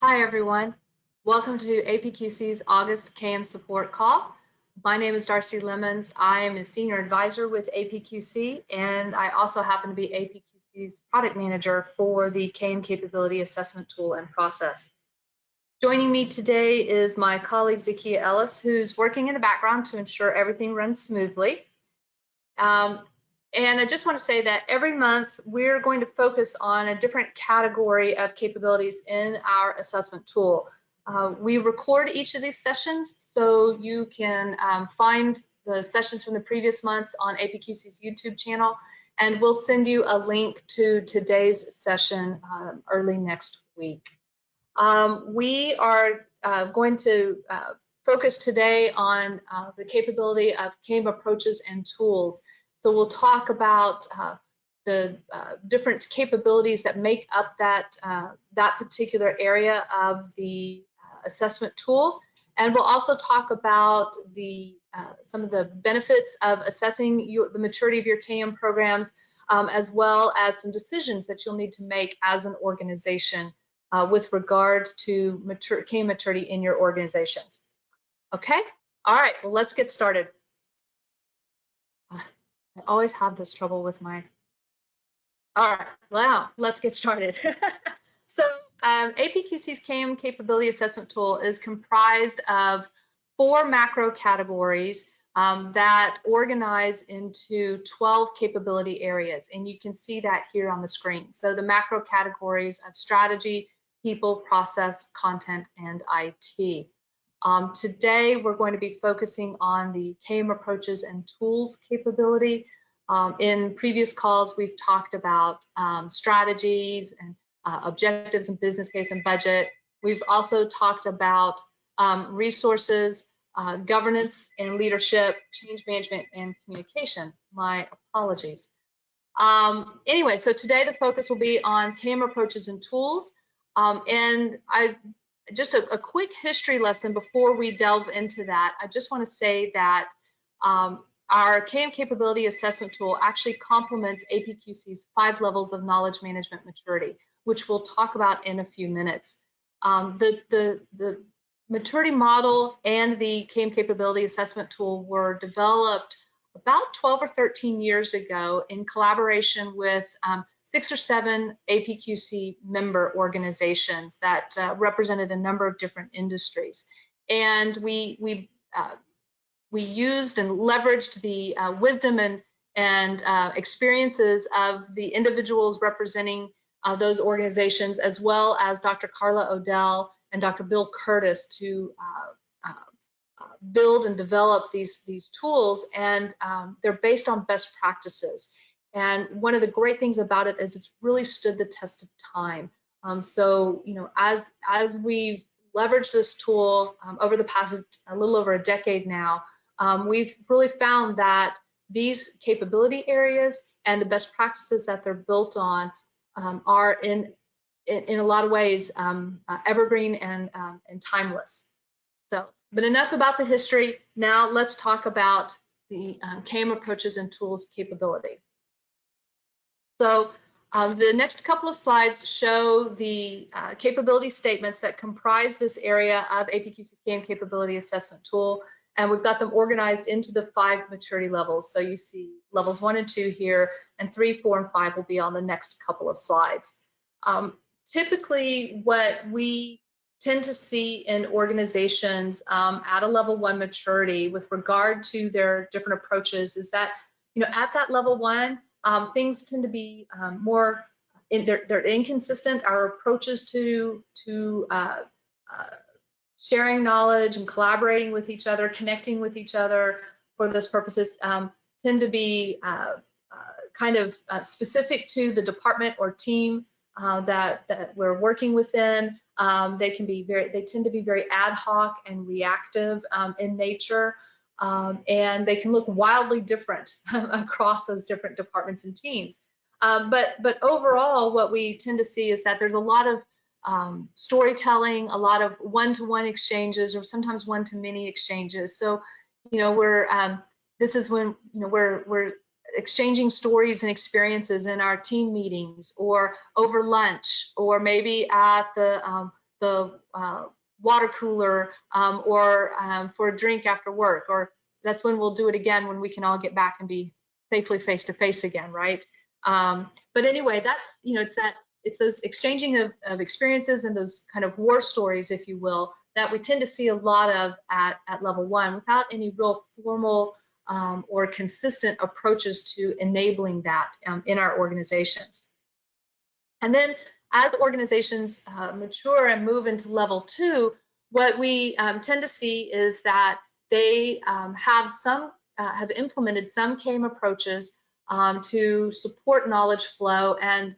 Hi everyone, welcome to APQC's August KM support call. My name is Darcy Lemons. I am a senior advisor with APQC and I also happen to be APQC's product manager for the KM Capability Assessment Tool and process. Joining me today is my colleague Zakia Ellis, who's working in the background to ensure everything runs smoothly. And I just want to say that every month we're going to focus on a different category of capabilities in our assessment tool. We record each of these sessions so you can find the sessions from the previous months on APQC's YouTube channel, and we'll send you a link to today's session early next week. We are going to focus today on the capability of KM approaches and tools. So we'll talk about the different capabilities that make up that particular area of the assessment tool, and we'll also talk about some of the benefits of assessing the maturity of your KM programs, as well as some decisions that you'll need to make as an organization with regard to KM maturity in your organizations. Okay, all right, well, let's get started. I always have this trouble with my, all right, wow, let's get started. So APQC's KM Capability Assessment Tool is comprised of 4 macro categories that organize into 12 capability areas, and you can see that here on the screen. So the macro categories of strategy, people, process, content, and IT. Today, we're going to be focusing on the KM approaches and tools capability. In previous calls, we've talked about strategies and objectives and business case and budget. We've also talked about resources, governance and leadership, change management, and communication. My apologies. Anyway, so today the focus will be on KM approaches and tools. And just a quick history lesson before we delve into that. I just want to say that our KM Capability Assessment Tool actually complements APQC's 5 levels of knowledge management maturity, which we'll talk about in a few minutes. The maturity model and the KM Capability Assessment Tool were developed about 12 or 13 years ago in collaboration with 6 or 7 APQC member organizations that represented a number of different industries. And we used and leveraged the wisdom and experiences of the individuals representing those organizations, as well as Dr. Carla Odell and Dr. Bill Curtis, to build and develop these tools, and they're based on best practices. And one of the great things about it is it's really stood the test of time. So, you know, as we've leveraged this tool over the past a little over a decade now, we've really found that these capability areas and the best practices that they're built on are in a lot of ways evergreen and timeless. So, but enough about the history. Now let's talk about the KM approaches and tools capability. So the next couple of slides show the capability statements that comprise this area of APQC's KM Capability Assessment Tool, and we've got them organized into the 5 maturity levels. So you see levels 1 and 2 here, and 3, 4, and 5 will be on the next couple of slides. Typically, what we tend to see in organizations at a level 1 maturity with regard to their different approaches is that, you know, at that level 1, things tend to be more, they're inconsistent. Our approaches to sharing knowledge and collaborating with each other, connecting with each other for those purposes tend to be kind of specific to the department or team that we're working within. They tend to be very ad hoc and reactive in nature. And they can look wildly different across those different departments and teams. But overall, what we tend to see is that there's a lot of storytelling, a lot of one-to-one exchanges, or sometimes one-to-many exchanges. So, you know, this is when, you know, we're exchanging stories and experiences in our team meetings, or over lunch, or maybe at the water cooler or for a drink after work, or that's when we'll do it again when we can all get back and be safely face to face again, right? But anyway, that's, it's those exchanging of experiences and those kind of war stories, if you will, that we tend to see a lot of at level 1 without any real formal or consistent approaches to enabling that in our organizations. And then as organizations mature and move into level 2, what we tend to see is that they have implemented some CAIM approaches to support knowledge flow. And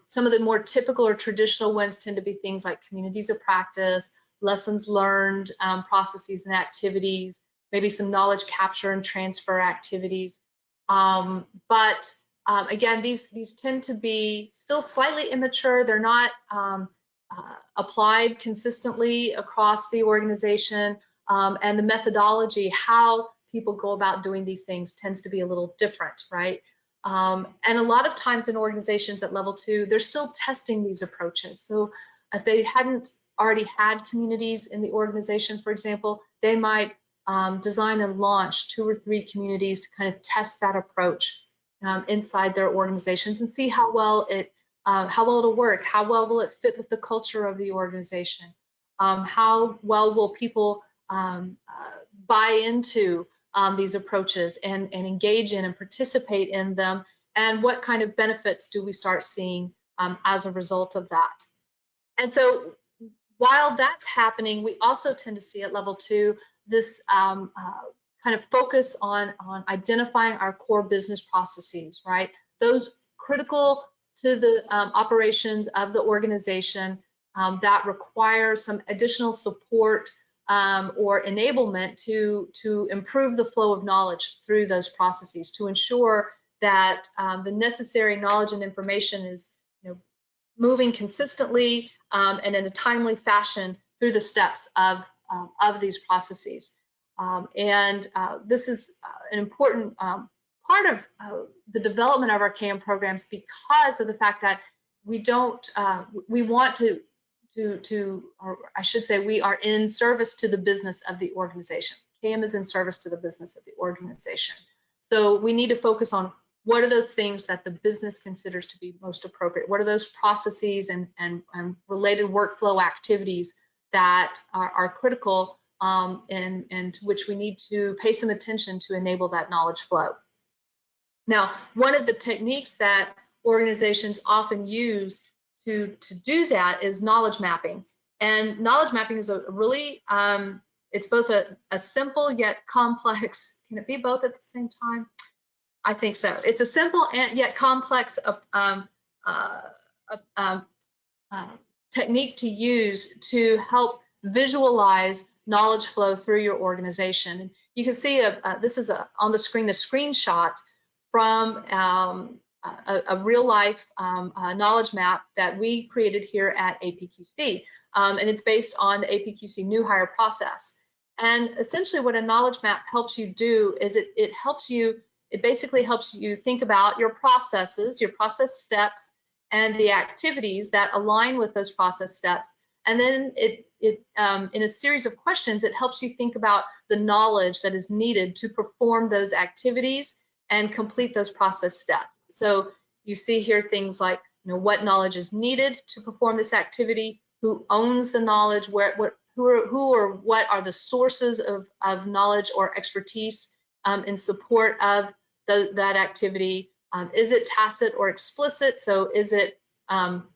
some of the more typical or traditional ones tend to be things like communities of practice, lessons learned, processes and activities, maybe some knowledge capture and transfer activities. Again, these tend to be still slightly immature. They're not applied consistently across the organization, and the methodology, how people go about doing these things, tends to be a little different, right? And a lot of times in organizations at level 2, they're still testing these approaches. So if they hadn't already had communities in the organization, for example, they might design and launch 2 or 3 communities to kind of test that approach inside their organizations and see how well it'll work, how well will it fit with the culture of the organization, how well will people buy into these approaches and engage in and participate in them, and what kind of benefits do we start seeing as a result of that. And so while that's happening, we also tend to see at level 2 this kind of focus on identifying our core business processes, right? Those critical to the operations of the organization that require some additional support or enablement to improve the flow of knowledge through those processes, to ensure that the necessary knowledge and information is moving consistently and in a timely fashion through the steps of these processes. This is an important part of the development of our CAM programs, because of the fact that we want to, or I should say, we are in service to the business of the organization. CAM is in service to the business of the organization. So we need to focus on what are those things that the business considers to be most appropriate? What are those processes and related workflow activities that are critical and to which we need to pay some attention to enable that knowledge flow? Now, one of the techniques that organizations often use to do that is knowledge mapping. And knowledge mapping is a really, it's both a simple yet complex, can it be both at the same time? I think so. It's a simple and yet complex technique to use to help visualize knowledge flow through your organization. And you can see this is on the screen, a screenshot from a real life knowledge map that we created here at APQC. And it's based on the APQC new hire process. And essentially what a knowledge map helps you do is it basically helps you think about your processes, your process steps, and the activities that align with those process steps. And then in a series of questions, it helps you think about the knowledge that is needed to perform those activities and complete those process steps. So you see here things like, what knowledge is needed to perform this activity, who owns the knowledge, who or what are the sources of knowledge or expertise in support of that activity. Is it tacit or explicit? So is it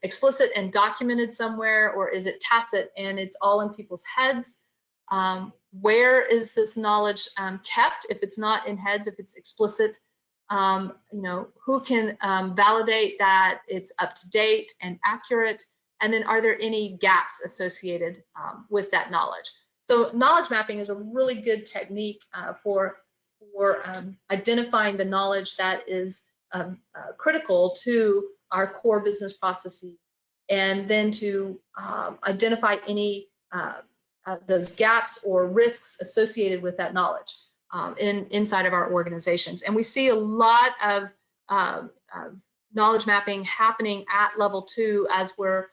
explicit and documented somewhere, or is it tacit and it's all in people's heads? Where is this knowledge kept? If it's not in heads, if it's explicit, who can validate that it's up to date and accurate? And then are there any gaps associated with that knowledge? So knowledge mapping is a really good technique for identifying the knowledge that is critical to our core business processes, and then to identify any those gaps or risks associated with that knowledge inside of our organizations. And we see a lot of knowledge mapping happening at level 2 as we're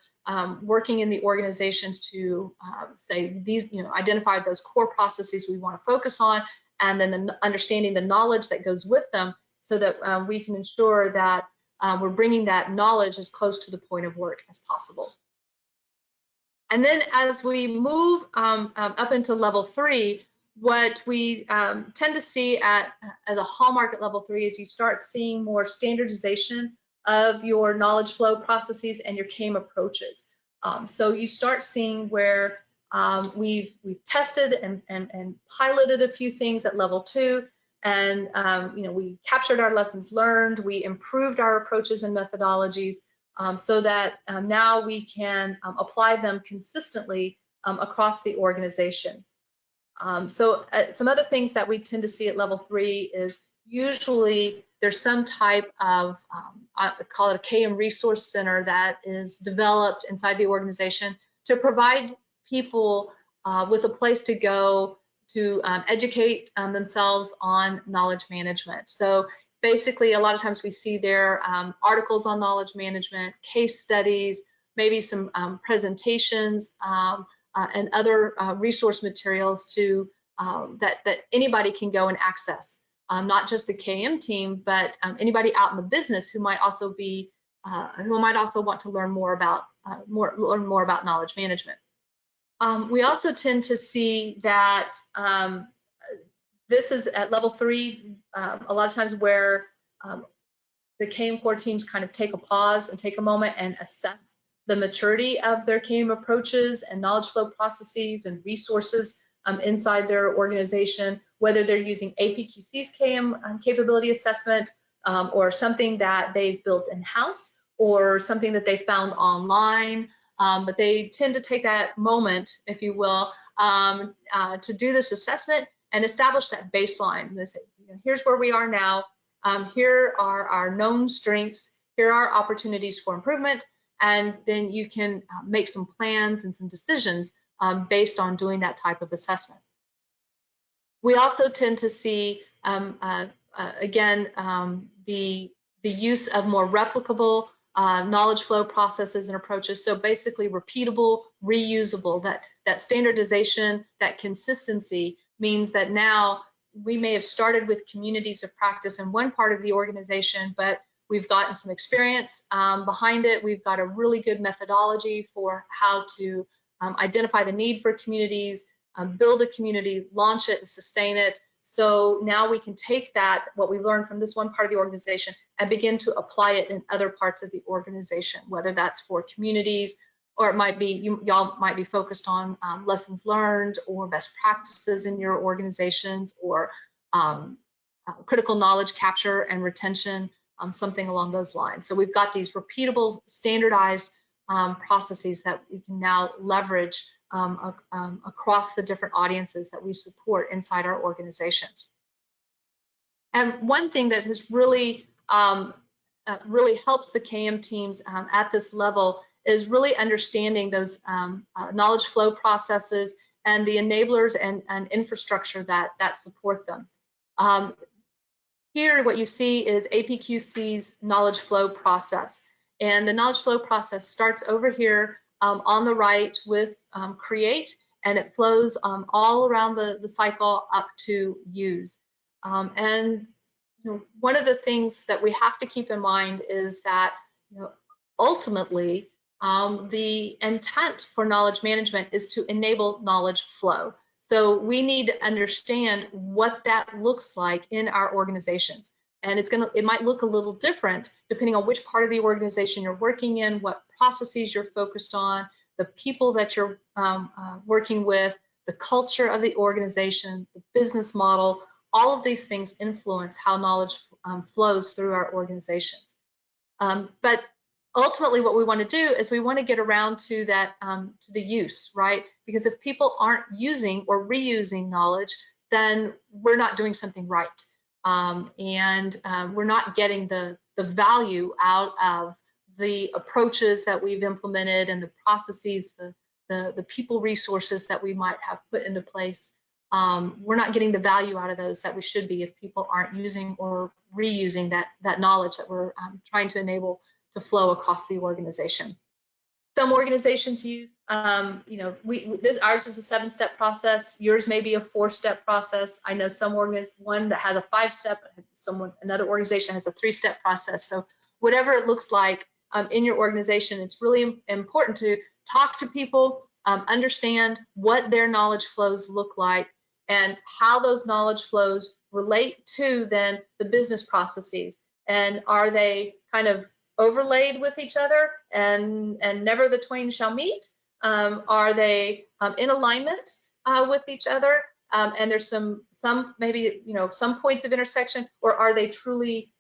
working in the organizations to say these, identify those core processes we want to focus on, and then understanding the knowledge that goes with them, so that we can ensure that we're bringing that knowledge as close to the point of work as possible. And then as we move up into level 3, what we tend to see as a hallmark at level 3 is you start seeing more standardization of your knowledge flow processes and your CIM approaches. So you start seeing where we've tested and piloted a few things at level 2, and we captured our lessons learned, we improved our approaches and methodologies, so that now we can apply them consistently across the organization. So some other things that we tend to see at level 3 is usually there's some type of, I call it a CIM resource center that is developed inside the organization to provide people with a place to go to educate themselves on knowledge management. So basically, a lot of times we see there articles on knowledge management, case studies, maybe some presentations, and other resource materials to that anybody can go and access. Not just the CIM team, but anybody out in the business who might also be who might also want to learn more about knowledge management. We also tend to see that this is at level 3 a lot of times where the CIM core teams kind of take a pause and take a moment and assess the maturity of their CIM approaches and knowledge flow processes and resources inside their organization, whether they're using APQC's CIM capability assessment or something that they've built in-house or something that they found online. But they tend to take that moment, if you will, to do this assessment and establish that baseline. They say, here's where we are now. Here are our known strengths. Here are opportunities for improvement. And then you can make some plans and some decisions based on doing that type of assessment. We also tend to see, again, the use of more replicable knowledge flow processes and approaches. So basically repeatable, reusable, that standardization, that consistency means that now we may have started with communities of practice in one part of the organization, but we've gotten some experience behind it. We've got a really good methodology for how to identify the need for communities, build a community, launch it, and sustain it. So now we can take that, what we've learned from this one part of the organization, and begin to apply it in other parts of the organization, whether that's for communities, or it might be, y'all might be focused on lessons learned or best practices in your organizations, or critical knowledge capture and retention, something along those lines. So we've got these repeatable, standardized processes that we can now leverage across the different audiences that we support inside our organizations. And one thing that has really helps the CIM teams at this level is really understanding those knowledge flow processes and the enablers and infrastructure that support them. Here, what you see is APQC's knowledge flow process. And the knowledge flow process starts over here on the right with create, and it flows all around the cycle up to use. And one of the things that we have to keep in mind is that ultimately the intent for knowledge management is to enable knowledge flow. So we need to understand what that looks like in our organizations. And it might look a little different depending on which part of the organization you're working in, what processes you're focused on, the people that you're working with, the culture of the organization, the business model. All of these things influence how knowledge flows through our organizations. But ultimately, what we want to do is we want to get around to that, to the use, right? Because if people aren't using or reusing knowledge, then we're not doing something right. And we're not getting the value out of the approaches that we've implemented and the processes, the people resources that we might have put into place. We're not getting the value out of those that we should be if people aren't using or reusing that knowledge that we're trying to enable to flow across the organization. Some organizations use, ours is a 7-step process. Yours may be a 4-step process. I know one that has a 5-step, another organization has a 3-step process. So whatever it looks like in your organization, it's really important to talk to people, understand what their knowledge flows look like, and how those knowledge flows relate to then the business processes. And are they kind of overlaid with each other and never the twain shall meet? Are they in alignment with each other? And there's some maybe, some points of intersection, or are they truly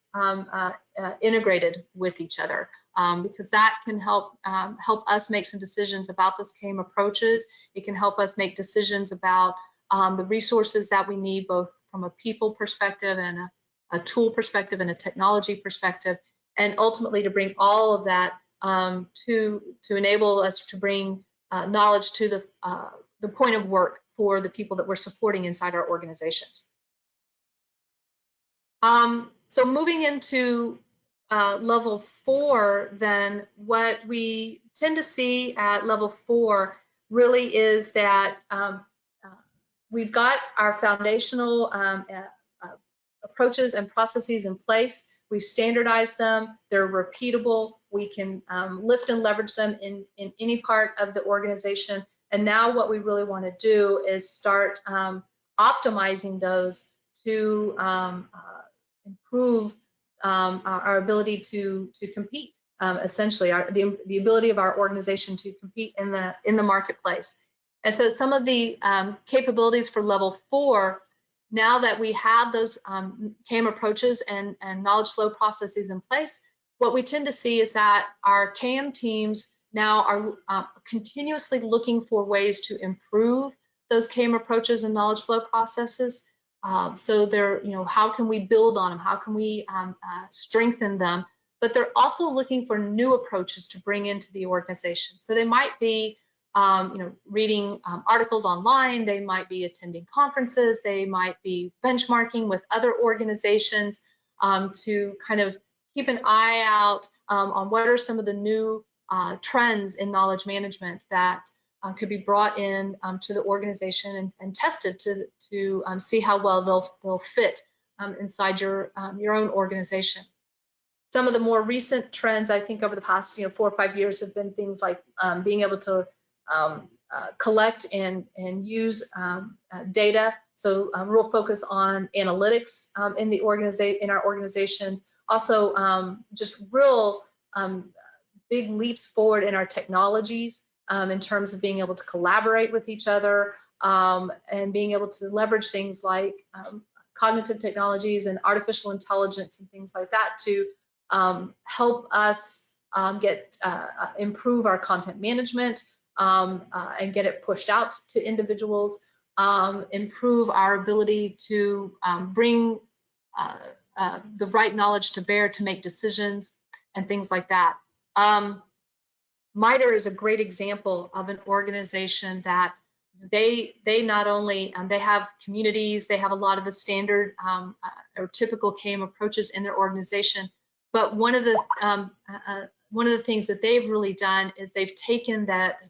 integrated with each other? Because that can help us make some decisions about those CAIM approaches. It can help us make decisions about the resources that we need, both from a people perspective and a tool perspective and a technology perspective, and ultimately to bring all of that to enable us to bring knowledge to the point of work for the people that we're supporting inside our organizations. So moving into level 4, then what we tend to see at level 4 really is that we've got our foundational approaches and processes in place. We've standardized them. They're repeatable. We can lift and leverage them in any part of the organization. And now what we really want to do is start optimizing those to improve our ability to compete, essentially, the ability of our organization to compete in the marketplace. And so some of the capabilities for level 4, now that we have those CAIM approaches and knowledge flow processes in place, what we tend to see is that our CAIM teams now are continuously looking for ways to improve those CAIM approaches and knowledge flow processes. So they're, how can we build on them? How can we strengthen them? But they're also looking for new approaches to bring into the organization. So they might be reading articles online, they might be attending conferences, they might be benchmarking with other organizations to kind of keep an eye out on what are some of the new trends in knowledge management that could be brought in to the organization and tested to see how well they'll fit inside your own organization. Some of the more recent trends, I think, over the past 4 or 5 years have been things like being able to collect and use data. So real focus on analytics in our organizations. Also, just real big leaps forward in our technologies in terms of being able to collaborate with each other and being able to leverage things like cognitive technologies and artificial intelligence and things like that to help us improve our content management and get it pushed out to individuals, improve our ability to bring the right knowledge to bear to make decisions and things like that. MITRE is a great example of an organization that they not only they have communities, they have a lot of the standard or typical CAIM approaches in their organization, but one of the things that they've really done is they've taken that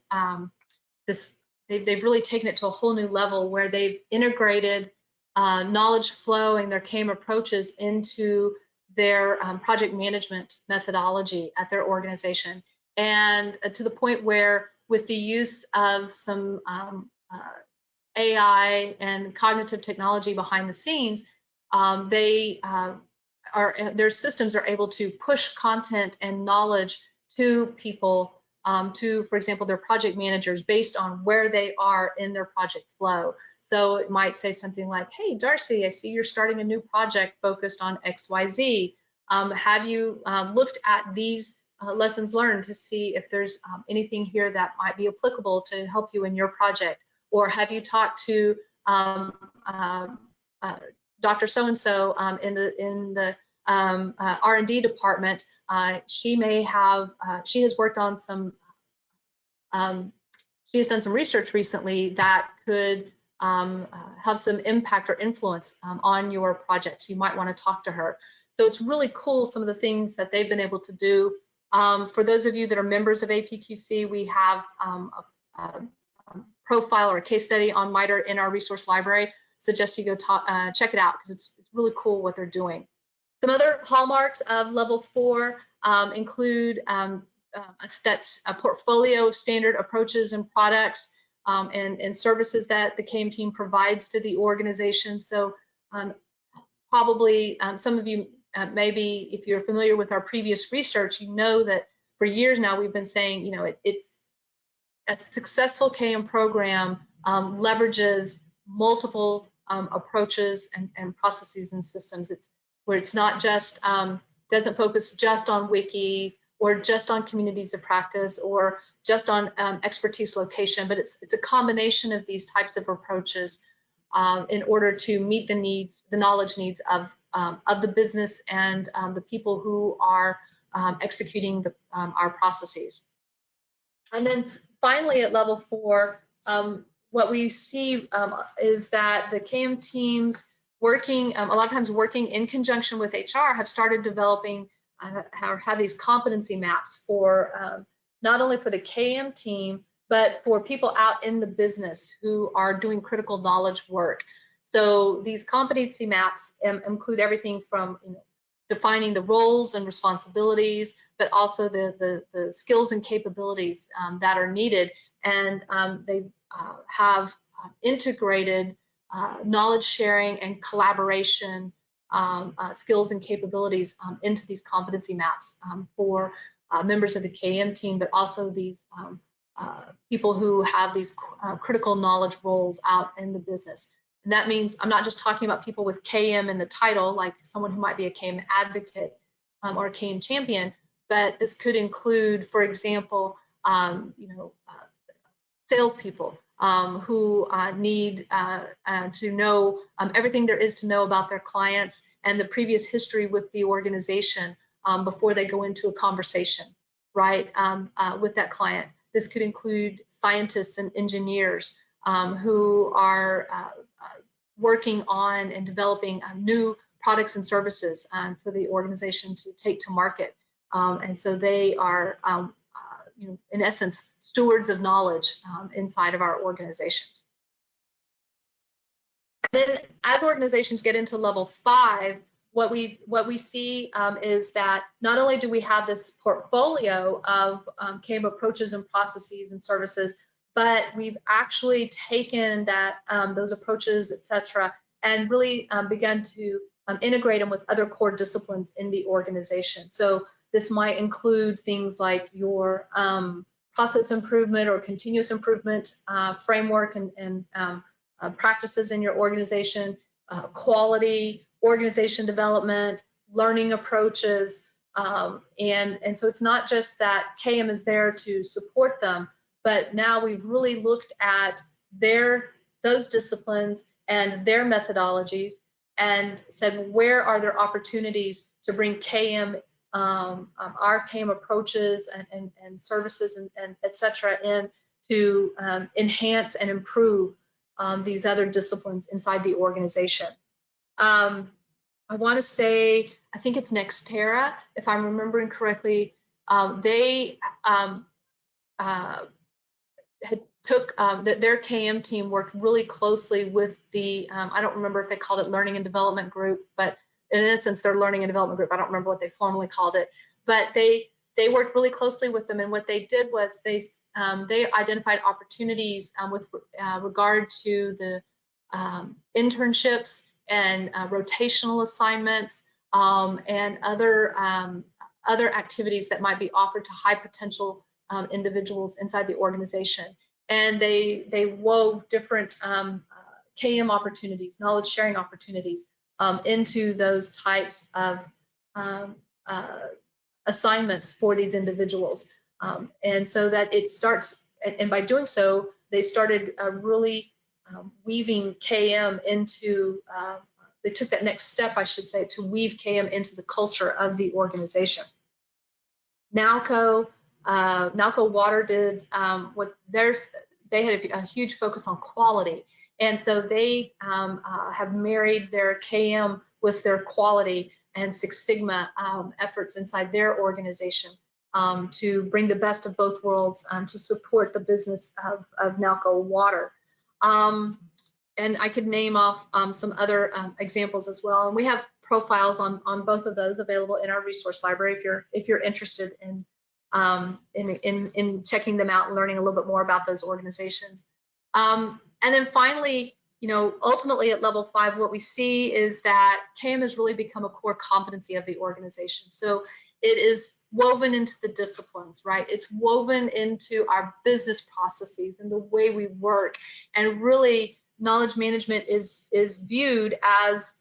they've really taken it to a whole new level where they've integrated knowledge flow and their CAIM approaches into their project management methodology at their organization, and to the point where with the use of some AI and cognitive technology behind the scenes, their systems are able to push content and knowledge to people, for example, their project managers based on where they are in their project flow. So it might say something like, hey, Darcy, I see you're starting a new project focused on XYZ. Have you looked at these lessons learned to see if there's anything here that might be applicable to help you in your project? Or have you talked to Dr. So-and-so in the R&D department? She has worked on she has done some research recently that could have some impact or influence on your project. So you might want to talk to her. So it's really cool, some of the things that they've been able to do For those of you that are members of APQC, we have a profile or a case study on MITRE in our resource library. Suggest you go check it out because it's really cool what they're doing. Some other hallmarks of level 4 include a portfolio of standard approaches and products and services that the KM team provides to the organization. So probably some of you, maybe if you're familiar with our previous research, you know that for years now we've been saying, you know, it's a successful KM program leverages multiple approaches and processes and systems. It's where it's not just doesn't focus just on wikis or just on communities of practice or just on expertise location, but it's a combination of these types of approaches in order to meet the needs, the knowledge needs of the business and the people who are executing our processes. And then finally, at level 4, what we see is that the KM teams working, a lot of times working in conjunction with HR, have started developing or have these competency maps for not only for the KM team, but for people out in the business who are doing critical knowledge work. So these competency maps include everything from, you know, defining the roles and responsibilities, but also the skills and capabilities that are needed. And they have integrated knowledge sharing and collaboration skills and capabilities into these competency maps for members of the KM team, but also these people who have these critical knowledge roles out in the business. And that means I'm not just talking about people with KM in the title, like someone who might be a KM advocate or a KM champion, but this could include, for example, you know, salespeople who need to know everything there is to know about their clients and the previous history with the organization before they go into a conversation, right, with that client. This could include scientists and engineers who are working on and developing new products and services for the organization to take to market. And so they are, you know, in essence, stewards of knowledge inside of our organizations. And then as organizations get into level 5, what we see is that not only do we have this portfolio of KM approaches and processes and services, but we've actually taken that those approaches, et cetera, and really begun to integrate them with other core disciplines in the organization. So this might include things like your process improvement or continuous improvement framework and practices in your organization, quality, organization development, learning approaches, and so it's not just that KM is there to support them, but now we've really looked at those disciplines and their methodologies and said, where are there opportunities to bring KM, our KM approaches and services and et cetera in to enhance and improve these other disciplines inside the organization. I want to say, I think it's Nextera, if I'm remembering correctly, they had took their KM team worked really closely with the I don't remember if they called it learning and development group, but in essence their learning and development group, I don't remember what they formally called it, but they worked really closely with them, and what they did was they identified opportunities with regard to the internships and rotational assignments and other activities that might be offered to high potential individuals inside the organization. And they wove different KM opportunities, knowledge sharing opportunities into those types of assignments for these individuals. And so that it starts, and by doing so, they started really weaving KM into, they took that next step, I should say, to weave KM into the culture of the organization. Nalco Water did they had a huge focus on quality, and so they have married their KM with their quality and Six Sigma efforts inside their organization. to bring the best of both worlds to support the business of Nalco Water. And I could name off some other examples as well. And we have profiles on both of those available in our resource library if you're interested in checking them out and learning a little bit more about those organizations. And then finally, ultimately at level 5, what we see is that CAM has really become a core competency of the organization. So it is woven into the disciplines, right? It's woven into our business processes and the way we work. And really, knowledge management is viewed as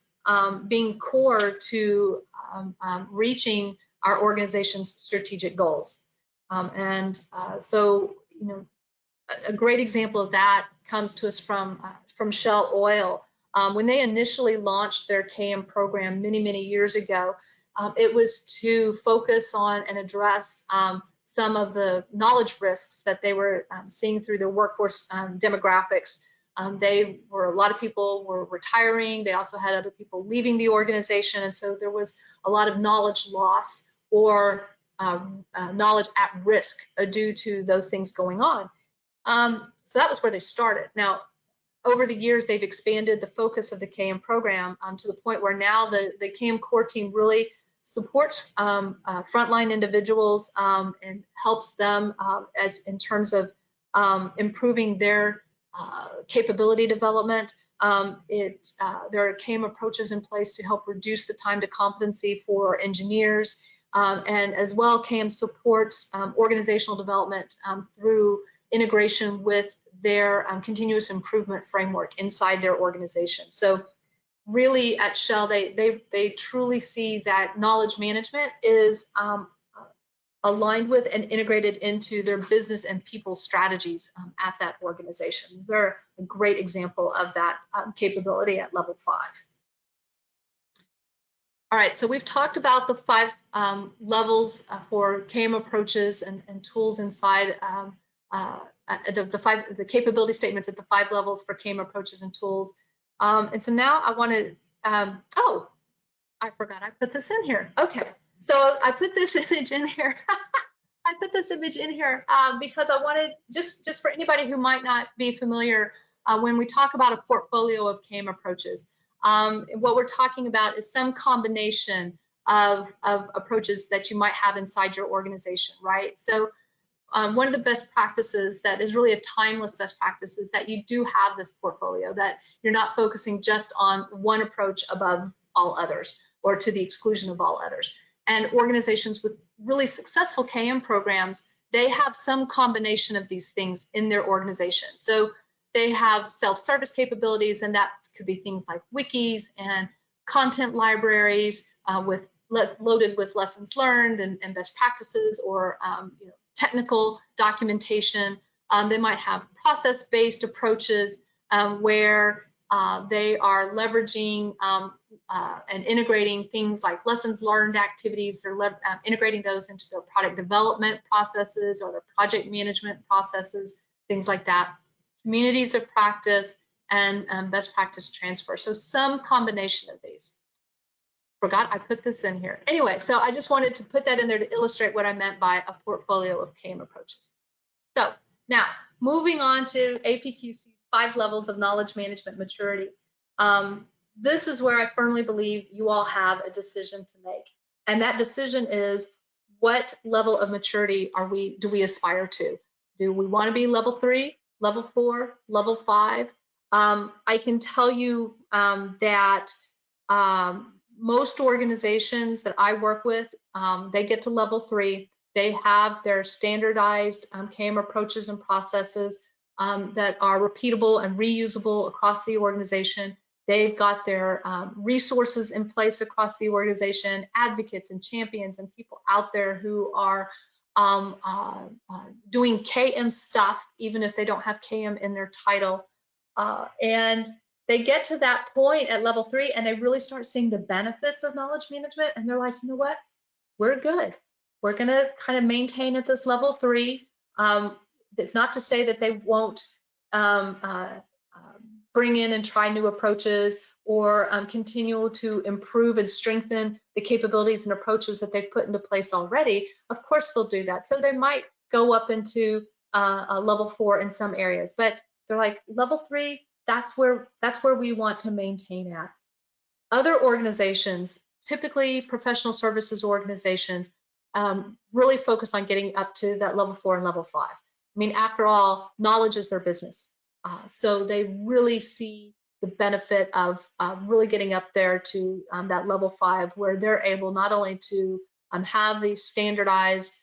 being core to reaching our organization's strategic goals. So, a great example of that comes to us from Shell Oil. When they initially launched their KM program many years ago, it was to focus on and address some of the knowledge risks that they were seeing through their workforce demographics. A lot of people were retiring. They also had other people leaving the organization, and so there was a lot of knowledge loss or knowledge at risk due to those things going on. So that was where they started. Now, over the years, they've expanded the focus of the KM program to the point where now the KM core team really supports frontline individuals and helps them in terms of improving their capability development. There are KM approaches in place to help reduce the time to competency for engineers, and as well, KM supports organizational development through integration with their continuous improvement framework inside their organization. So really at Shell, they truly see that knowledge management is aligned with and integrated into their business and people strategies at that organization. They're a great example of that capability at level 5. All right, so we've talked about the 5 levels for KM approaches and tools inside the capability statements at the 5 levels for KM approaches and tools. And so now I want to, oh, I forgot I put this in here. Okay, so I put this image in here. I put this image in here because I wanted, just for anybody who might not be familiar, when we talk about a portfolio of KM approaches, what we're talking about is some combination of approaches that you might have inside your organization, right? So one of the best practices that is really a timeless best practice is that you do have this portfolio, that you're not focusing just on one approach above all others or to the exclusion of all others. And organizations with really successful KM programs, they have some combination of these things in their organization. So they have self-service capabilities, and that could be things like wikis and content libraries loaded with lessons learned and best practices, or technical documentation. They might have process-based approaches where they are leveraging and integrating things like lessons learned activities. They're integrating those into their product development processes or their project management processes, things like that. Communities of practice and best practice transfer. So some combination of these. Forgot I put this in here. Anyway, so I just wanted to put that in there to illustrate what I meant by a portfolio of KM approaches. So now moving on to APQC's 5 levels of knowledge management maturity. This is where I firmly believe you all have a decision to make. And that decision is, what level of maturity do we aspire to? Do we want to be level 3, level 4, level 5? I can tell you that most organizations that I work with, they get to level 3. They have their standardized KM approaches and processes that are repeatable and reusable across the organization. They've got their resources in place across the organization, advocates and champions and people out there who are doing KM stuff, even if they don't have KM in their title. And they get to that point at level 3 and they really start seeing the benefits of knowledge management, and they're like, you know what, we're good. We're gonna kind of maintain at this level 3. It's not to say that they won't bring in and try new approaches or continue to improve and strengthen the capabilities and approaches that they've put into place already, of course they'll do that. So they might go up into a level 4 in some areas, but they're like level 3, that's where we want to maintain at. Other organizations, typically professional services organizations, really focus on getting up to that level 4 and level 5. I mean, after all, knowledge is their business. So they really see the benefit of really getting up there to that level 5, where they're able not only to have these standardized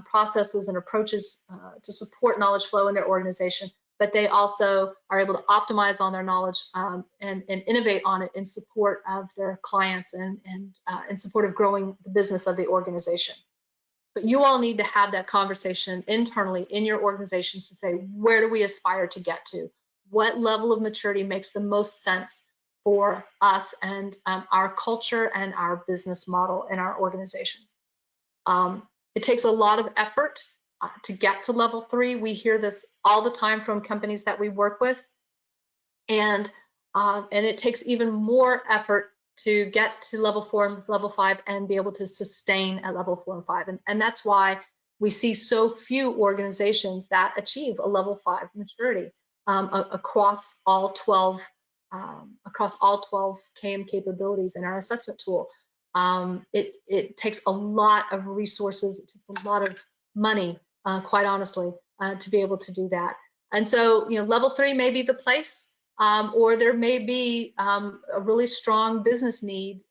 processes and approaches to support knowledge flow in their organization, but they also are able to optimize on their knowledge and innovate on it in support of their clients and in support of growing the business of the organization. But you all need to have that conversation internally in your organizations to say, where do we aspire to get to? What level of maturity makes the most sense for us and our culture and our business model in our organizations? It takes a lot of effort to get to level 3. We hear this all the time from companies that we work with, and it takes even more effort to get to level 4 and level 5 and be able to sustain at level 4 and 5. And that's why we see so few organizations that achieve a level 5 maturity across all 12 CIM capabilities in our assessment tool. It takes a lot of resources, it takes a lot of money, quite honestly, to be able to do that. And so, level 3 may be the place, or there may be a really strong business need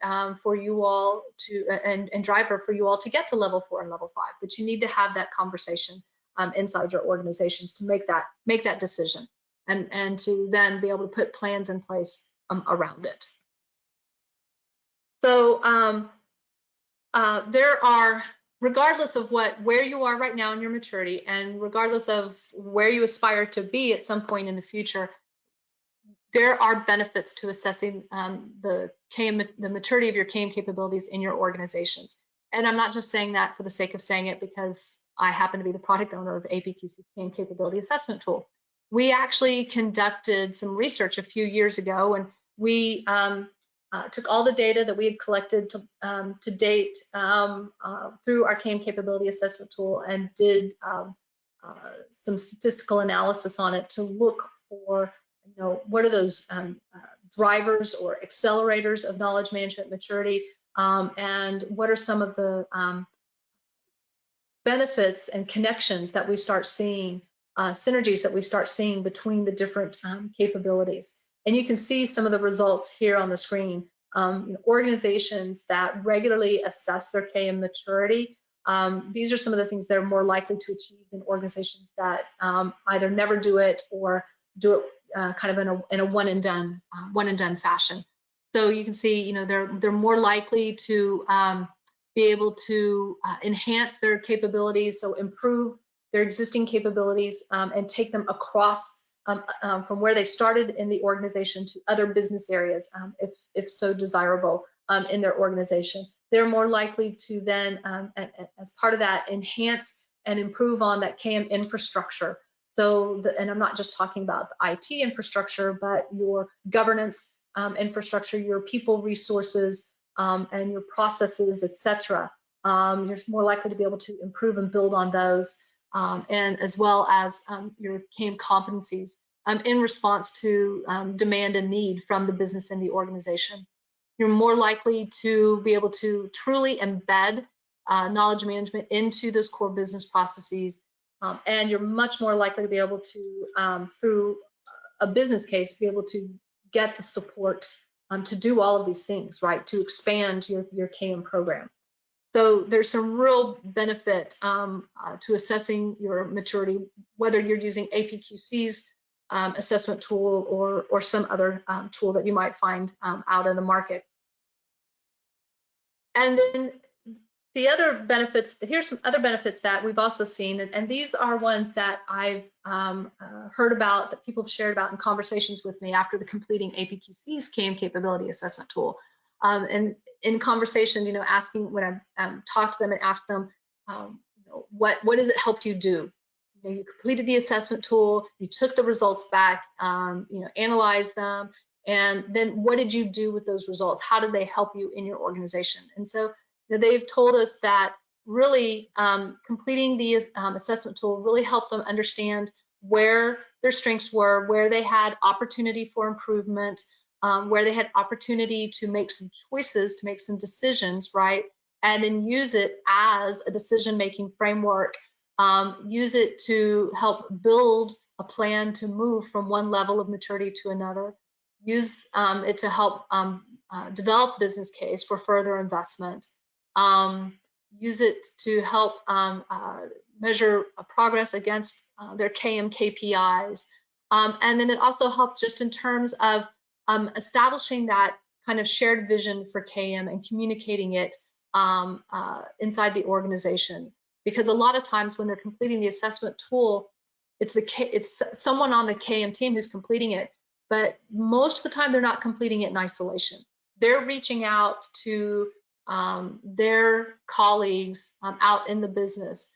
for you all to, and driver for you all to get to level 4 and level 5. But you need to have that conversation inside your organizations to make that decision, and to then be able to put plans in place around it. So there are, regardless of where you are right now in your maturity, and regardless of where you aspire to be at some point in the future, there are benefits to assessing the maturity of your CIM capabilities in your organizations. And I'm not just saying that for the sake of saying it because I happen to be the product owner of APQC's CIM Capability Assessment Tool. We actually conducted some research a few years ago, and we took all the data that we had collected to date through our CIM Capability Assessment Tool and did some statistical analysis on it to look for, what are those drivers or accelerators of knowledge management maturity, and what are some of the benefits and connections that we start seeing, synergies that we start seeing between the different capabilities. And you can see some of the results here on the screen. Organizations that regularly assess their CIM maturity, these are some of the things they're more likely to achieve than organizations that either never do it or do it kind of in a one and done fashion. So you can see, they're more likely to be able to enhance their capabilities, so improve their existing capabilities and take them across from where they started in the organization to other business areas, if so desirable, in their organization. They're more likely to then, as part of that, enhance and improve on that CIM infrastructure. So, and I'm not just talking about the IT infrastructure, but your governance infrastructure, your people resources, and your processes, etc. You're more likely to be able to improve and build on those, and as well as your CIM competencies in response to demand and need from the business and the organization. You're more likely to be able to truly embed knowledge management into those core business processes, and you're much more likely to be able to, through a business case, be able to get the support to do all of these things, right, to expand your CIM program. So there's some real benefit to assessing your maturity, whether you're using APQC's assessment tool or some other tool that you might find out in the market. And then the other benefits, here's some other benefits that we've also seen, and these are ones that I've heard about, that people have shared about in conversations with me after the completing APQC's CIM Capability Assessment Tool. And in conversations, asking, when I talk to them and ask them, what has it helped you do? You completed the assessment tool, you took the results back, analyzed them, And then what did you do with those results? How did they help you in your organization? And so they've told us that really completing the assessment tool really helped them understand where their strengths were, where they had opportunity for improvement, where they had opportunity to make some choices, to make some decisions, right? And then use it as a decision-making framework, use it to help build a plan to move from one level of maturity to another, use it to help develop business case for further investment, use it to help measure progress against their KM KPIs. And then it also helps just in terms of establishing that kind of shared vision for KM and communicating it inside the organization. Because a lot of times when they're completing the assessment tool, it's someone on the KM team who's completing it, but most of the time they're not completing it in isolation. They're reaching out to their colleagues out in the business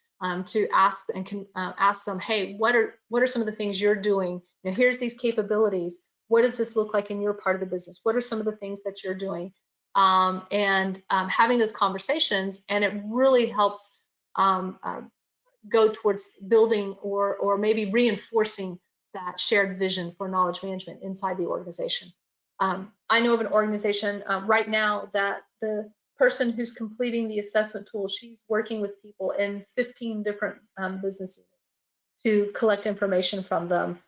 to ask them, hey, what are some of the things you're doing? You know, here's these capabilities. What does this look like in your part of the business? What are some of the things that you're doing? And having those conversations, and it really helps go towards building or maybe reinforcing that shared vision for knowledge management inside the organization. I know of an organization right now that the person who's completing the assessment tool, she's working with people in 15 different business units to collect information from them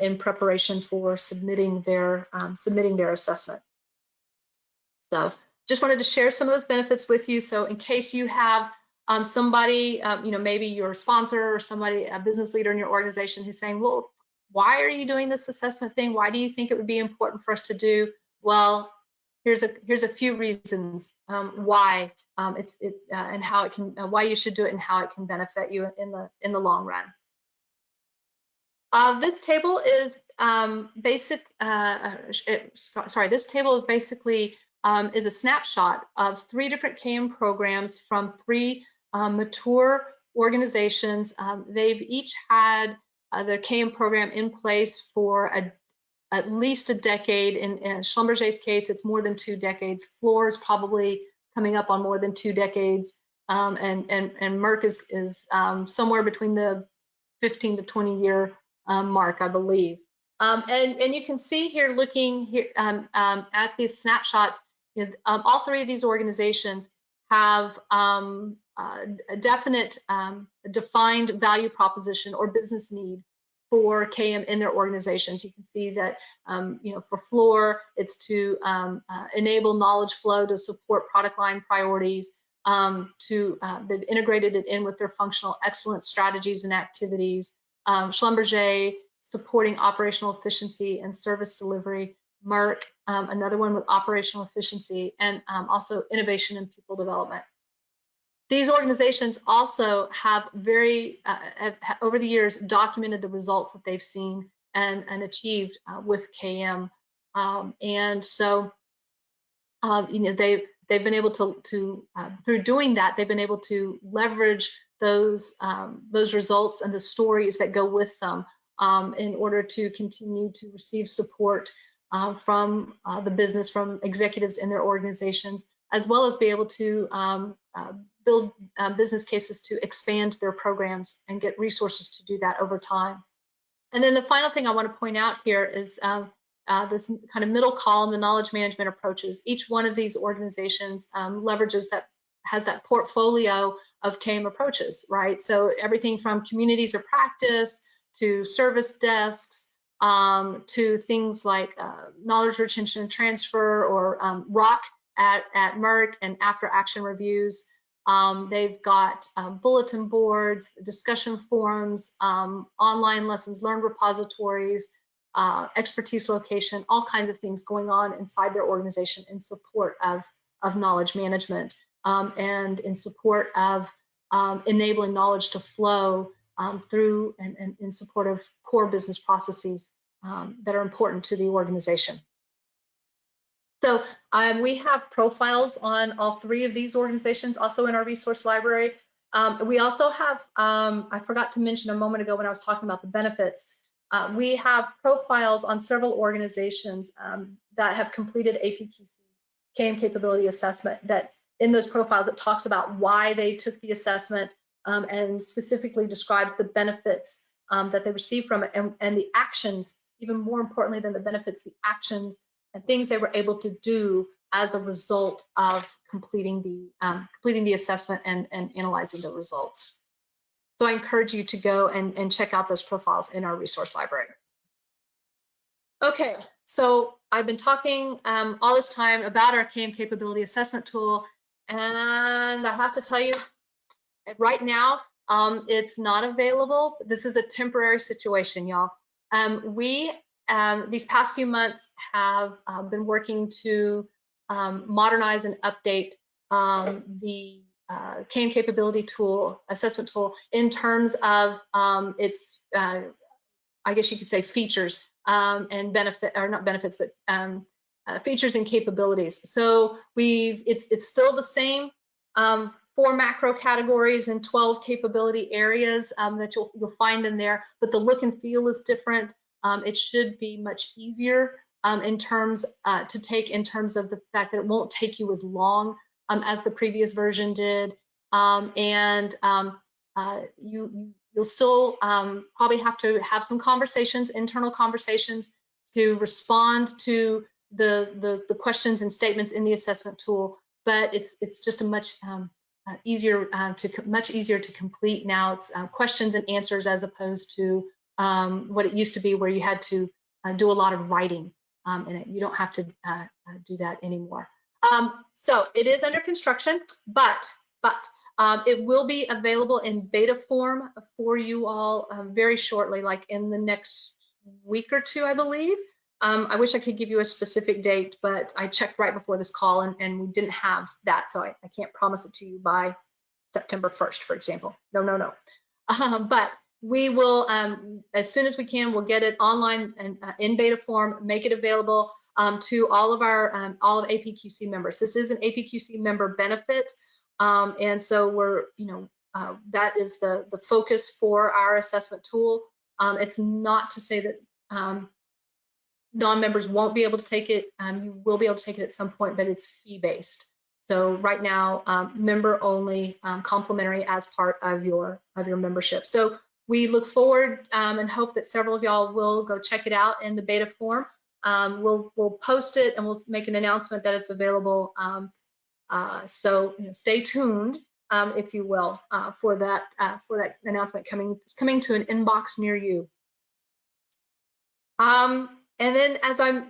in preparation for submitting their assessment. So just wanted to share some of those benefits with you. So in case you have somebody, you know, maybe your sponsor or somebody, a business leader in your organization who's saying, well, why are you doing this assessment thing? Why do you think it would be important for us to do? Well, here's a few reasons why and how it can, why you should do it and how it can benefit you in the long run. This table is this table is basically is a snapshot of 3 different KM programs from 3 mature organizations. They've each had their KM program in place for at least a decade. In Schlumberger's case, it's more than 2 decades. Fluor is probably coming up on more than 2 decades, and Merck is somewhere between the 15 to 20 year mark, I believe. And you can see here, looking here at these snapshots, you know, all 3 of these organizations have a definite defined value proposition or business need for KM in their organizations. You can see that, you know, for Fluor, it's to enable knowledge flow to support product line priorities. They've integrated it in with their functional excellence strategies and activities. Schlumberger supporting operational efficiency and service delivery. Merck, another one with operational efficiency and also innovation and people development. These organizations also have over the years documented the results that they've seen and achieved with KM, and so you know, they've been able to through doing that, they've been able to leverage those results and the stories that go with them in order to continue to receive support from the business, from executives in their organizations, as well as be able to build business cases to expand their programs and get resources to do that over time. And then the final thing I want to point out here is this kind of middle column, the knowledge management approaches. Each one of these organizations has that portfolio of KM approaches, right? So everything from communities of practice to service desks to things like knowledge retention and transfer, or ROC at Merck, and after action reviews. They've got bulletin boards, discussion forums, online lessons learned repositories, expertise location, all kinds of things going on inside their organization in support of knowledge management and in support of enabling knowledge to flow through and in support of core business processes that are important to the organization. So we have profiles on all 3 of these organizations also in our resource library. We also have, I forgot to mention a moment ago when I was talking about the benefits, We have profiles on several organizations that have completed APQC CIM Capability Assessment, that in those profiles it talks about why they took the assessment and specifically describes the benefits that they received from it, and the actions, even more importantly than the benefits, the actions and things they were able to do as a result of completing the assessment and analyzing the results. So I encourage you to go and check out those profiles in our resource library. Okay, so I've been talking all this time about our CIM Capability Assessment Tool, and I have to tell you, right now, it's not available. This is a temporary situation, y'all. We, these past few months, have been working to modernize and update the CIM Capability Tool, Assessment Tool, in terms of its, I guess you could say, features and benefit, or not benefits, but features and capabilities. So it's still the same 4 macro categories and 12 capability areas that you'll find in there, but the look and feel is different. It should be much easier in terms to take, in terms of the fact that it won't take you as long as the previous version did, you'll still probably have to have some conversations, internal conversations, to respond to the questions and statements in the assessment tool. But it's just a much easier to complete now. It's questions and answers as opposed to what it used to be, where you had to do a lot of writing in it. You don't have to do that anymore. So it is under construction, but it will be available in beta form for you all very shortly, like in the next week or 2, I believe. I wish I could give you a specific date, but I checked right before this call and we didn't have that, so I can't promise it to you by September 1st, for example. No. But we will, as soon as we can, we'll get it online and in beta form, make it available to all of APQC members. This is an APQC member benefit. And so we're, that is the focus for our assessment tool. It's not to say that non-members won't be able to take it. You will be able to take it at some point, but it's fee-based. So right now, member only, complimentary as part of your membership. So we look forward and hope that several of y'all will go check it out in the beta form. We'll post it and we'll make an announcement that it's available. So stay tuned, if you will, for that announcement coming to an inbox near you. And then as I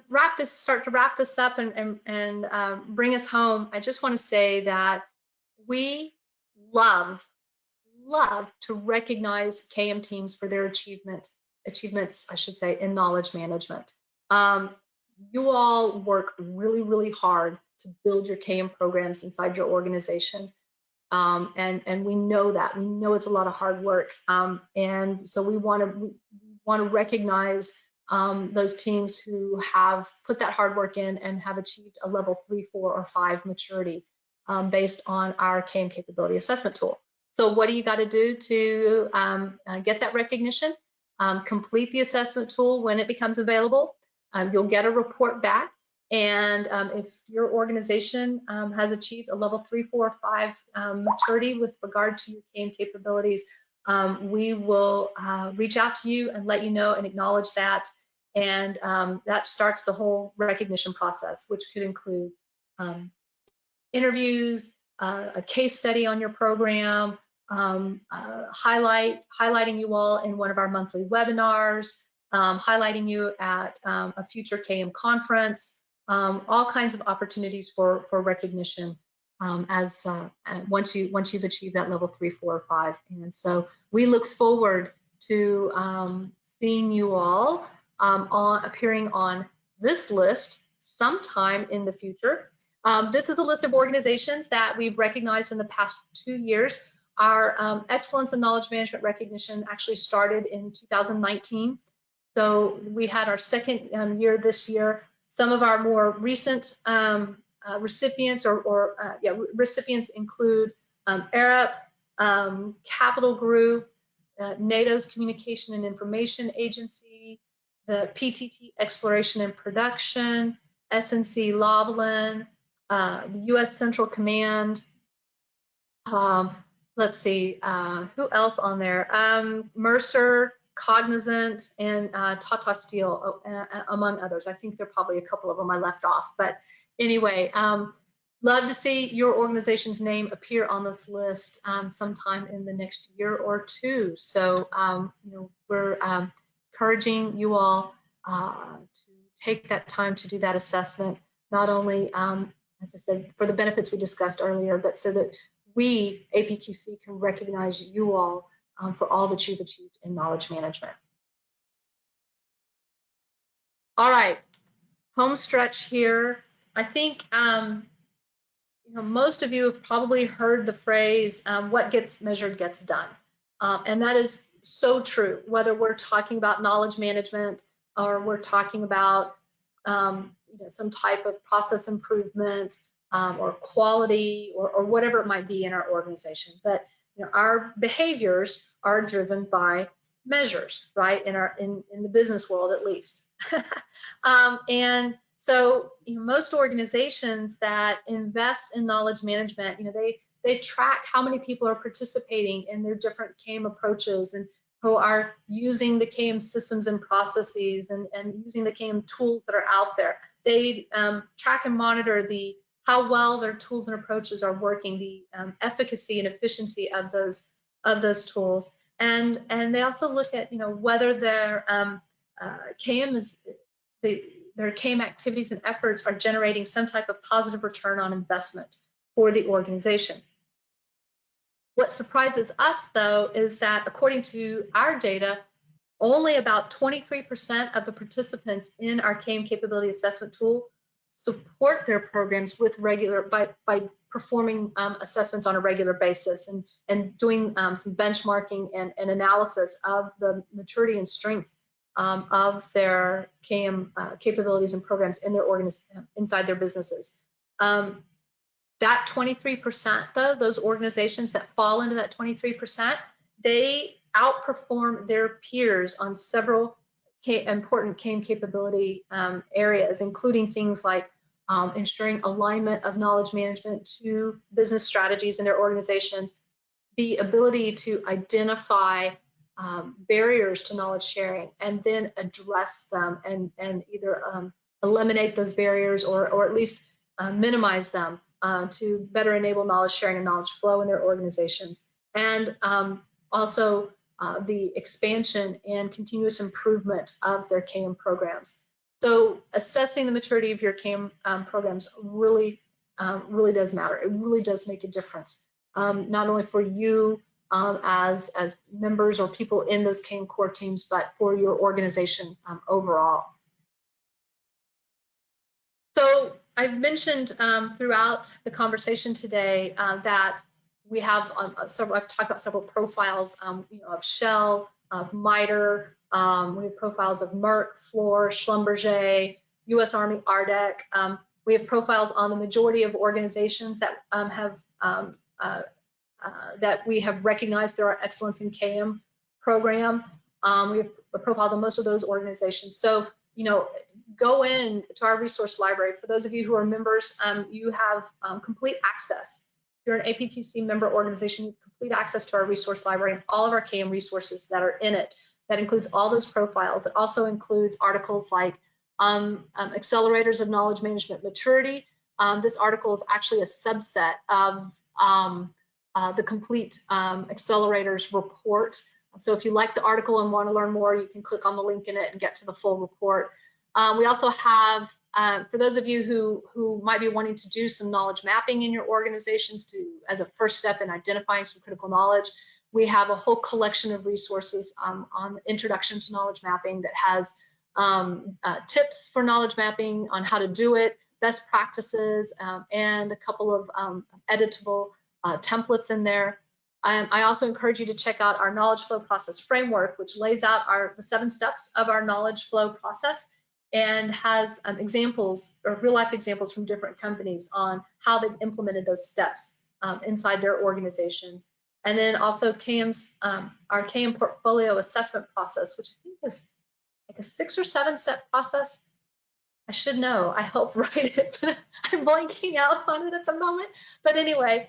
start to wrap this up and bring us home, I just want to say that we love to recognize CIM teams for their achievements, I should say, in knowledge management. You all work really hard to build your CIM programs inside your organizations. And we know that. We know it's a lot of hard work. And so we want to recognize those teams who have put that hard work in and have achieved a level 3, 4, or 5 maturity based on our CIM Capability Assessment Tool. So what do you got to do to get that recognition? Complete the assessment tool when it becomes available. You'll get a report back, and if your organization has achieved a level 3, 4, or 5 maturity with regard to your CIM capabilities, we will reach out to you and let you know and acknowledge that, and that starts the whole recognition process, which could include interviews, a case study on your program, highlighting you all in one of our monthly webinars, highlighting you at a future CIM conference, all kinds of opportunities for recognition once you've achieved that level 3, 4, or 5. And so we look forward to seeing you all appearing on this list sometime in the future. This is a list of organizations that we've recognized in the past 2 years. Our Excellence in Knowledge Management recognition actually started in 2019. So we had our second year this year. Some of our more recent recipients recipients include Arup, Capital Group, NATO's Communication and Information Agency, the PTT Exploration and Production, SNC Lavalin, the U.S. Central Command. Let's see, who else on there? Mercer, Cognizant, and Tata Steel, among others. I think there are probably a couple of them I left off. But anyway, love to see your organization's name appear on this list sometime in the next year or two. So, we're encouraging you all to take that time to do that assessment, not only, as I said, for the benefits we discussed earlier, but so that we, APQC, can recognize you all for all that you've achieved in knowledge management. All right, home stretch here. I think most of you have probably heard the phrase, what gets measured gets done. And that is so true, whether we're talking about knowledge management or we're talking about some type of process improvement or quality or whatever it might be in our organization. But our behaviors are driven by measures, right? In the business world, at least. And so most organizations that invest in knowledge management, they track how many people are participating in their different CAIM approaches and who are using the CAIM systems and processes and using the CAIM tools that are out there. They track and monitor how well their tools and approaches are working, the efficacy and efficiency of those tools, and they also look at whether their their CAIM activities and efforts are generating some type of positive return on investment for the organization. What surprises us, though, is that according to our data, only about 23% of the participants in our CAIM capability assessment tool support their programs with by performing assessments on a regular basis and doing some benchmarking and analysis of the maturity and strength of their CAIM capabilities and programs in their inside their businesses. That 23%, though, those organizations that fall into that 23%, they outperform their peers on several important CAIM capability areas, including things like ensuring alignment of knowledge management to business strategies in their organizations, the ability to identify barriers to knowledge sharing and then address them and either eliminate those barriers or at least minimize them to better enable knowledge sharing and knowledge flow in their organizations. And also the expansion and continuous improvement of their CAIM programs. So assessing the maturity of your CAIM programs really does matter. It really does make a difference, not only for you as members or people in those CAIM core teams, but for your organization overall. So I've mentioned throughout the conversation today that we have I've talked about several profiles, of Shell, of MITRE. We have profiles of Merck, Fluor, Schlumberger, U.S. Army, ARDEC. We have profiles on the majority of organizations that that we have recognized through our Excellence in CAIM program. We have profiles on most of those organizations. So, go in to our resource library. For those of you who are members, you have complete access. If you're an APQC member organization, you have complete access to our resource library and all of our CAIM resources that are in it. That includes all those profiles. It also includes articles like Accelerators of Knowledge Management Maturity. This article is actually a subset of the complete Accelerators report. So if you like the article and want to learn more, you can click on the link in it and get to the full report. We also have, for those of you who might be wanting to do some knowledge mapping in your organizations as a first step in identifying some critical knowledge, we have a whole collection of resources on Introduction to Knowledge Mapping that has tips for knowledge mapping on how to do it, best practices, and a couple of editable templates in there. I also encourage you to check out our knowledge flow process framework, which lays out the 7 steps of our knowledge flow process and has examples or real life examples from different companies on how they've implemented those steps inside their organizations. And then also CAM's, our CAM portfolio assessment process, which I think is like a 6 or 7 step process. I should know, I helped write it, but I'm blanking out on it at the moment. But anyway,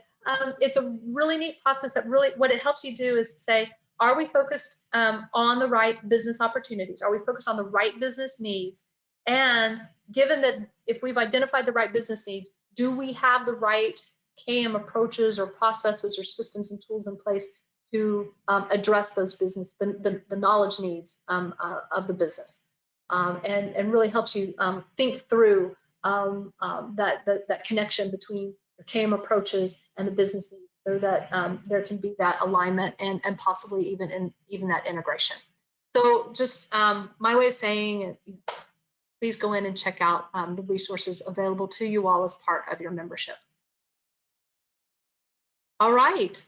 it's a really neat process that really, what it helps you do is say, are we focused on the right business opportunities? Are we focused on the right business needs? And given that if we've identified the right business needs, do we have the right CAM approaches or processes or systems and tools in place to address those business, the knowledge needs of the business? And really helps you think through that connection between the CAM approaches and the business needs, so that there can be that alignment and possibly even that integration. So just my way of saying, please go in and check out the resources available to you all as part of your membership. All right.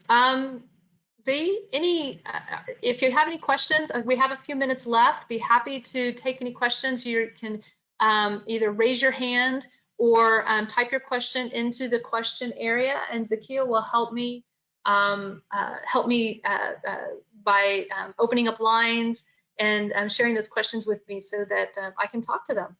Z, if you have any questions, we have a few minutes left. Be happy to take any questions. You can either raise your hand or type your question into the question area, and Zakia will help me by opening up lines and sharing those questions with me so that I can talk to them.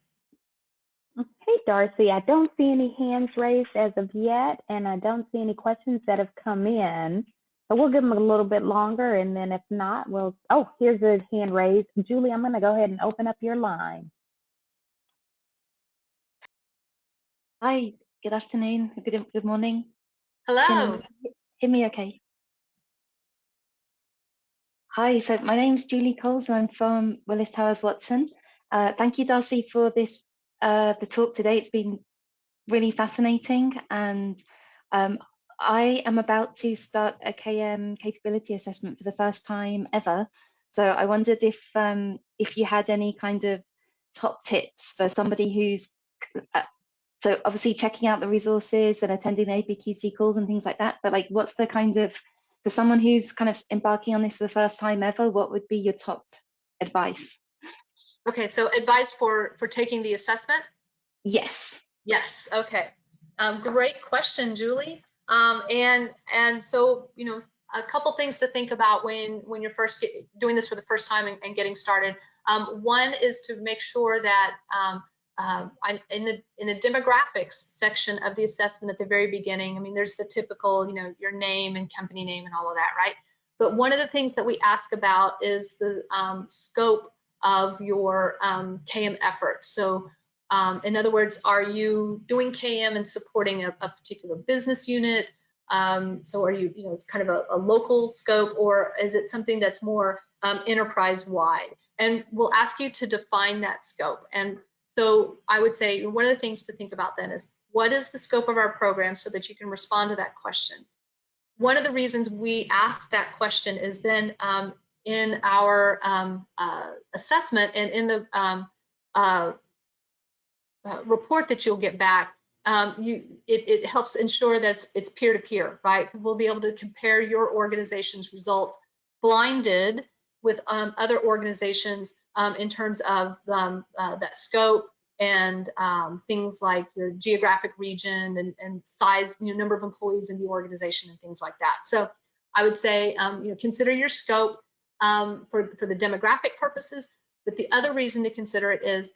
Hey, Darcy, I don't see any hands raised as of yet, and I don't see any questions that have come in. So we'll give them a little bit longer, and then if not, we'll, oh, here's a hand raised. Julie, I'm going to go ahead and open up your line. Hi, good afternoon, good morning. Hello. Can you hear me okay? Hi, so my name's Julie Coles and I'm from Willis Towers Watson. Thank you, Darcy, for this the talk today. It's been really fascinating, and I am about to start a KM capability assessment for the first time ever. So I wondered if you had any kind of top tips for somebody who's so obviously checking out the resources and attending the APQC calls and things like that, but like what's the kind of, for someone who's kind of embarking on this for the first time ever, what would be your top advice? Okay, so advice for taking the assessment? Yes. Yes, okay. Great question, Julie. And so, you know, a couple things to think about when you're first doing this for the first time and getting started. One is to make sure that in the demographics section of the assessment at the very beginning, I mean, there's the typical, you know, your name and company name and all of that, right? But one of the things that we ask about is the scope of your KM effort. So in other words, are you doing KM and supporting a particular business unit? So are you, it's kind of a local scope, or is it something that's more enterprise-wide? And we'll ask you to define that scope. And so I would say one of the things to think about then is, what is the scope of our program, so that you can respond to that question. One of the reasons we ask that question is then in our assessment and in the report that you'll get back, it helps ensure that it's peer-to-peer, right? We'll be able to compare your organization's results blinded with other organizations in terms of that scope and things like your geographic region and size, number of employees in the organization and things like that. So I would say, consider your scope for the demographic purposes. But the other reason to consider it is,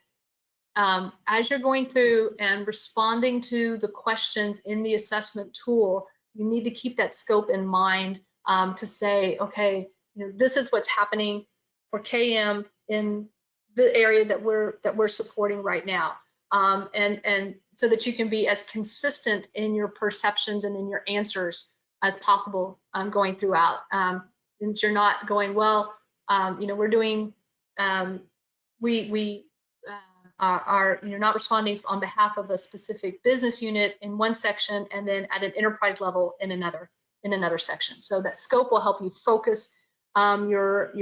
as you're going through and responding to the questions in the assessment tool, you need to keep that scope in mind to say, okay, this is what's happening for KM in the area that we're supporting right now, and so that you can be as consistent in your perceptions and in your answers as possible going throughout. And you're not going, well, we're doing, we are not responding on behalf of a specific business unit in one section, and then at an enterprise level in another section. So that scope will help you focus your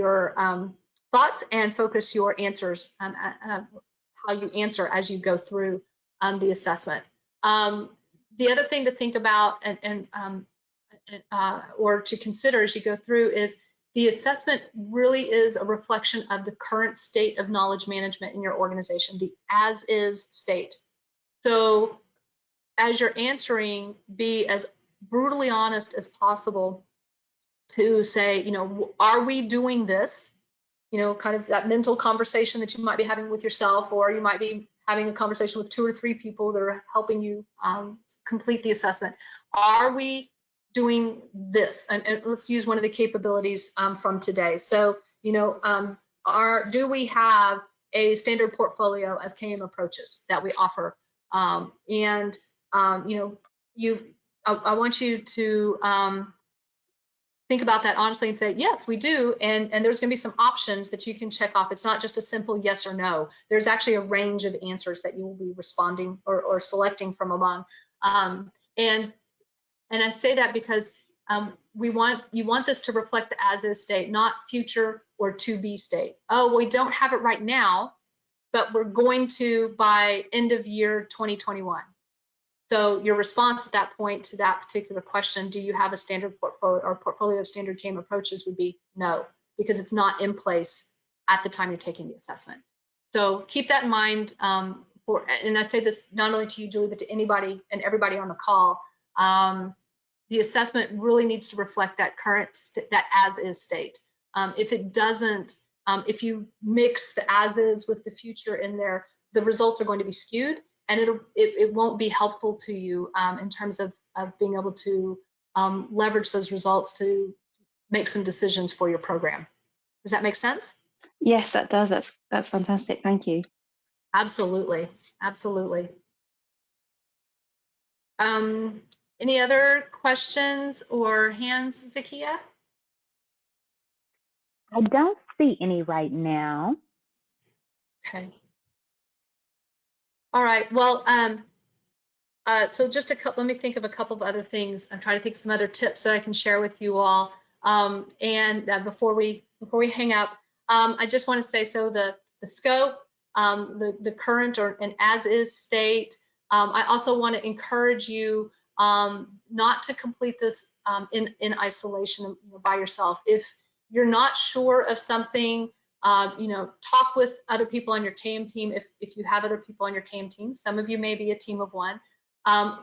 thoughts and focus your answers, how you answer as you go through the assessment. The other thing to think about or to consider as you go through is, the assessment really is a reflection of the current state of knowledge management in your organization, the as-is state. So as you're answering, be as brutally honest as possible to say, are we doing this? Kind of that mental conversation that you might be having with yourself, or you might be having a conversation with 2 or 3 people that are helping you complete the assessment. Are we doing this? And let's use one of the capabilities from today. So, do we have a standard portfolio of KM approaches that we offer? I want you to think about that honestly and say, yes, we do. And there's going to be some options that you can check off. It's not just a simple yes or no. There's actually a range of answers that you will be responding or selecting from among. And I say that because you want this to reflect the as-is state, not future or to-be state. Oh, we don't have it right now, but we're going to by end of year 2021. So your response at that point to that particular question, do you have a standard portfolio or portfolio of standard KM approaches, would be no, because it's not in place at the time you're taking the assessment. So keep that in mind. And I'd say this not only to you, Julie, but to anybody and everybody on the call. The assessment really needs to reflect that that as-is state. If it doesn't, if you mix the as-is with the future in there, the results are going to be skewed, and it won't be helpful to you in terms of being able to leverage those results to make some decisions for your program. Does that make sense? Yes, that does. That's fantastic. Thank you. Absolutely, absolutely. Any other questions or hands, Zakia? I don't see any right now. Okay. All right. Well, so just let me think of a couple of other things. I'm trying to think of some other tips that I can share with you all. Before we hang up, I just want to say, so the scope, the current or an as-is state. I also want to encourage you not to complete this in isolation, by yourself. If you're not sure of something, talk with other people on your KM team. If you have other people on your KM team, some of you may be a team of one.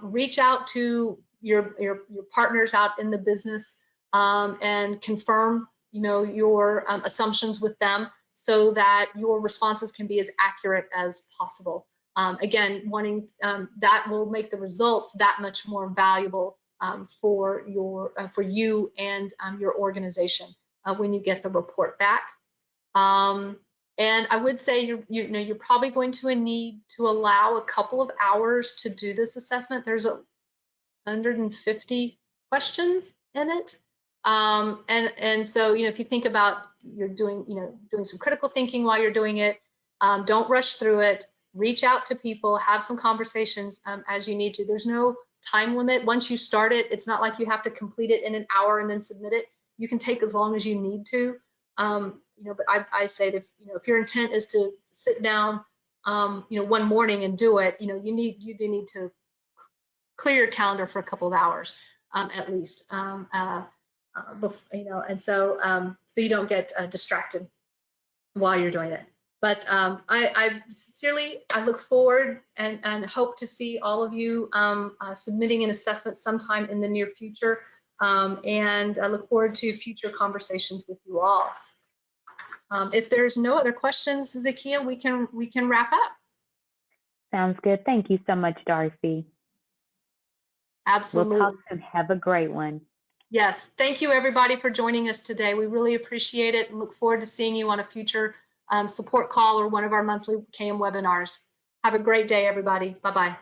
Reach out to your partners out in the business and confirm, your assumptions with them, so that your responses can be as accurate as possible. Again, that will make the results that much more valuable for you and your organization when you get the report back. And I would say you're probably going to need to allow a couple of hours to do this assessment. There's 150 questions in it. And so, if you think about you're doing some critical thinking while you're doing it, don't rush through it. Reach out to people, have some conversations as you need to. There's no time limit. Once you start it, it's not like you have to complete it in an hour and then submit it. You can take as long as you need to. But I say that if your intent is to sit down, one morning and do it, you do need to clear your calendar for a couple of hours at least, and so you don't get distracted while you're doing it. But I sincerely, I look forward and hope to see all of you submitting an assessment sometime in the near future, and I look forward to future conversations with you all. If there's no other questions, Zakia, we can wrap up. Sounds good. Thank you so much, Darcy. Absolutely. We'll talk soon. Have a great one. Yes. Thank you, everybody, for joining us today. We really appreciate it and look forward to seeing you on a future support call or one of our monthly KM webinars. Have a great day, everybody. Bye-bye.